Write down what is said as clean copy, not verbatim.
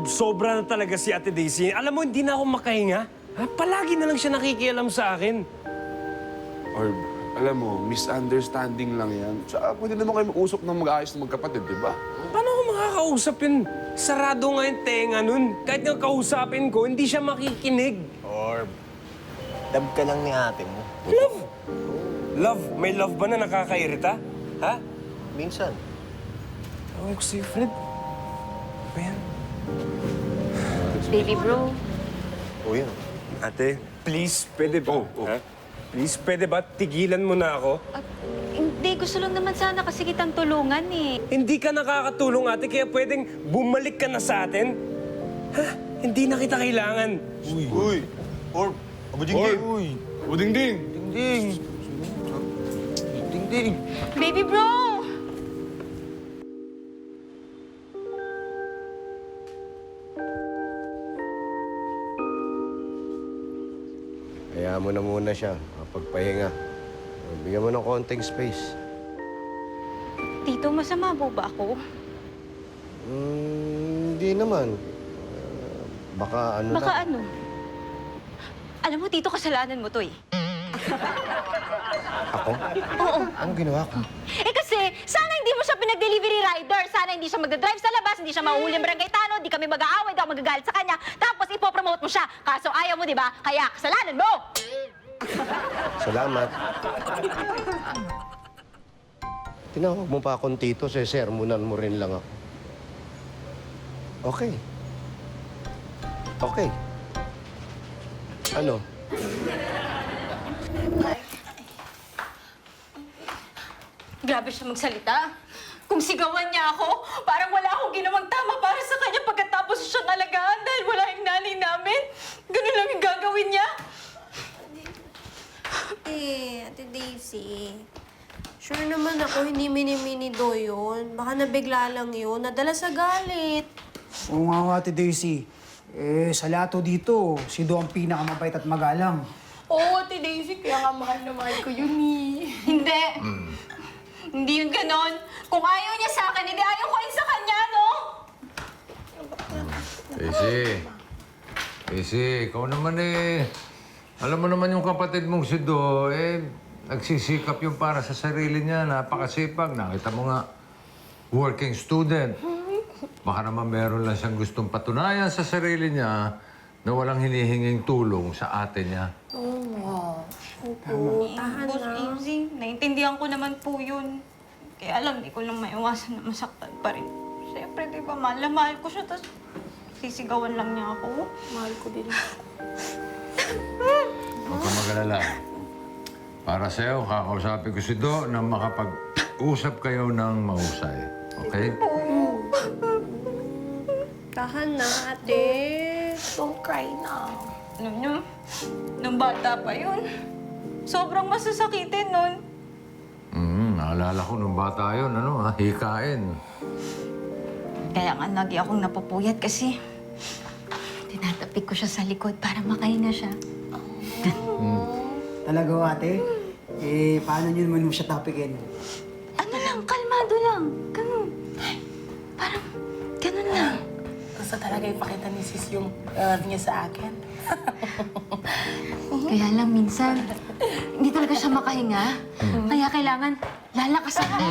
Orb, sobra na talaga si Ate Daisy. Alam mo, hindi na ako makahinga. Ha? Palagi na lang siya nakikialam sa akin. Orb, alam mo, misunderstanding lang yan. Tsaka pwede naman kayo mag-usap ng mag-ayos ng magkapatid, di ba? Paano ako makakausap yun? Sarado nga yung tenga nun. Kahit nga kausapin ko, hindi siya makikinig. Orb, love ka lang ni ate mo. Love? Love? May love ba na nakakairita? Ha? Minsan. Tawag ko sa'yo, Fred. Ano ba yan? Baby bro, O yun. Ate, please, pwede ba? Ha? Please, pwede ba? Tigilan mo na ako. hindi. Gusto lang naman sana kasi kitang tulungan eh. Hindi ka nakakatulong, ate, kaya pwedeng bumalik ka na sa atin? Ha? Hindi na kita kailangan. Uy! Orb! Abudingding! Uy! Buding-ding! Dingding! Dingding! Baby bro! Hayaan mo na muna siya, makapagpahinga. Bigyan mo ng konting space. Tito, masama po ba ako? Hindi naman. Baka ano Baka lang. ano? Alam mo, Tito, kasalanan mo to eh. Ako? Oo. Anong ginawa ko? Eh kasi, sana hindi mo siya pinag-delivery rider. Sana hindi siya magdadrive sa labas, hindi siya mauuli ang barangay tanod, di kami mag-aaway, di ako magagalit sa kanya. Tapos ipopromote mo siya. Kaso ayaw mo, di ba? Kaya kasalanan mo! Salamat. Tinawag mo pa akong tito, sermonan mo rin lang ako. Okay. Okay. Ano? Grabe siya magsalita. Kung sigawan niya ako, parang wala akong ginawang tama para sa kanya pagkatapos siyang alagaan dahil wala yung nanay namin. Ganun lang yung gagawin niya. Ate Daisy. Sure naman ako, hindi mini-mini do yun. Baka nabigla lang yun. Nadala sa galit. Oo nga, Ate Daisy. Sa lato dito, si Do ang pinakamabait at magalang. Oo, Ate Daisy, kaya nga mahal na mahal ko yun eh. Hindi. Hindi yun ganon. Kung ayaw niya sa akin, hindi ayaw ko rin sa kanya, no? Casey, ikaw naman eh. Alam mo naman yung kapatid mong si Do, nagsisikap yung para sa sarili niya. Napakasipag. Nakita mo nga, working student. Baka naman meron lang siyang gustong patunayan sa sarili niya na walang hinihinging tulong sa ate niya. Boss Easy, naiintindihan ko naman po yun. Kaya alam, di ko lang maiwasan na masaktan pa rin. Siyempre, di ba, mahal na mahal ko siya, tapos sisigawan lang niya ako. Mahal ko din. Huwag kang mag-alala. Para sa'yo, kakausapin ko si Do na makapag-usap kayo ng mahusay. Okay? Tahan na, ate. Don't cry na. Alam niyo, nung bata pa yun, sobrang masasakitin nun. Naalala ko nung bata yun, hikain. Kaya nga lagi akong napupuyat kasi tinatapik ko siya sa likod para makahinga siya. Talaga, ate? Paano nyo naman mo siya tapikin? Ano lang, kalmado lang. Ganun. Parang, ganun lang. Gusto talaga ipakita ni Sis yung love niya sa akin. Kaya lang minsan, hindi talaga siya makahinga. Kaya kailangan lalakasan mo.